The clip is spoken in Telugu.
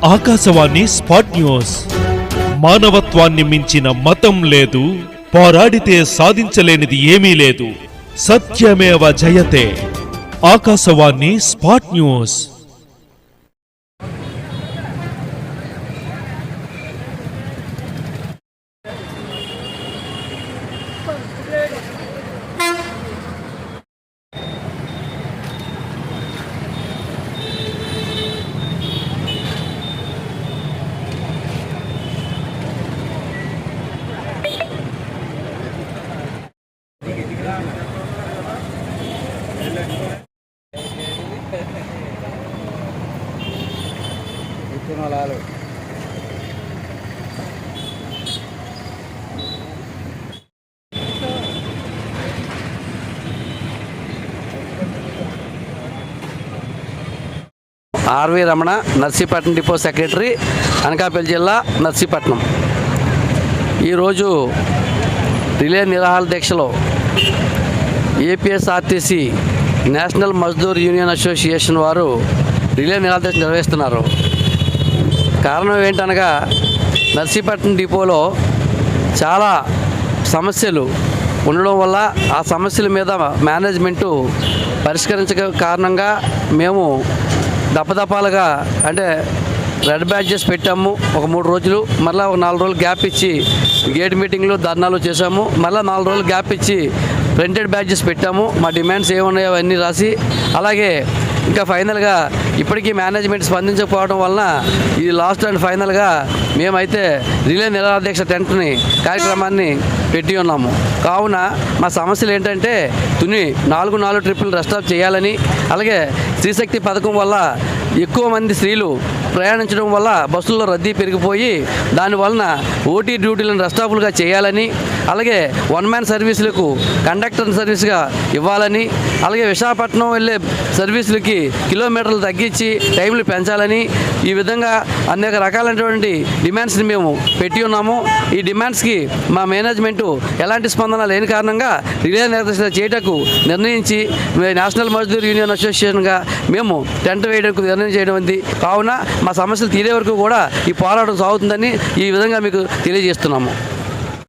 Akashvani spot news. మానవత్వాన్ని మించిన మతం లేదు, పోరాడితే సాధించలేనిది ఏమీ లేదు. సత్యమేవ జయతే. Akashvani spot news. RV Ramana, Narsipatnam depot secretary, Anakapalli జిల్లా, నర్సీపట్నం. ఈరోజు రిలే నిరాహార దీక్షలో APSRTC national Mazdoor union association వారు రిలే నిరాహార దీక్ష నిర్వహిస్తున్నారు. కారణం ఏంటనగా నర్సీపట్నం డిపోలో చాలా సమస్యలు ఉండడం వల్ల ఆ సమస్యల మీద మేనేజ్మెంటు పరిష్కరించక కారణంగా మేము దపదపాలుగా అంటే రెడ్ బ్యాడ్జెస్ పెట్టాము. ఒక 3 రోజులు, మళ్ళీ ఒక 4 రోజులు గ్యాప్ ఇచ్చి గేట్ మీటింగ్లు, ధర్నాలు చేశాము. మళ్ళీ 4 రోజులు గ్యాప్ ఇచ్చి ప్రింటెడ్ బ్యాడ్జెస్ పెట్టాము. మా డిమాండ్స్ ఏమున్నాయో అవన్నీ రాసి, అలాగే ఇంకా ఫైనల్గా ఇప్పటికీ మేనేజ్మెంట్ స్పందించకపోవడం వలన ఇది లాస్ట్ అండ్ ఫైనల్గా మేమైతే రిలే నిరాహార దీక్ష టెంట్ని కార్యక్రమాన్ని పెట్టి ఉన్నాము. కావున మా సమస్యలు ఏంటంటే తుని 4 ట్రిప్పులు రెస్టాప్ చేయాలని, అలాగే స్త్రీశక్తి పథకం వల్ల ఎక్కువ మంది స్త్రీలు ప్రయాణించడం వల్ల బస్సుల్లో రద్దీ పెరిగిపోయి దానివలన ఓటీ డ్యూటీలను రెస్టాపులుగా చేయాలని, అలాగే 1 మ్యాన్ సర్వీసులకు కండక్టర్ సర్వీస్గా ఇవ్వాలని, అలాగే విశాఖపట్నం వెళ్ళే సర్వీసులకి కిలోమీటర్లు తగ్గించి టైంలు పెంచాలని, ఈ విధంగా అనేక రకాలైనటువంటి డిమాండ్స్ని మేము పెట్టి ఉన్నాము. ఈ డిమాండ్స్కి మా మేనేజ్మెంటు ఎలాంటి స్పందన లేని కారణంగా రిలే నిర్దేశ చేయటకు నిర్ణయించి నేషనల్ మజ్దూర్ యూనియన్ అసోసియేషన్గా మేము టెంట్ వేయడానికి నిర్ణయం చేయడం ఉంది. కావున మా సమస్యలు తీరే వరకు కూడా ఈ పోరాటం సాగుతుందని ఈ విధంగా మీకు తెలియజేస్తున్నాము.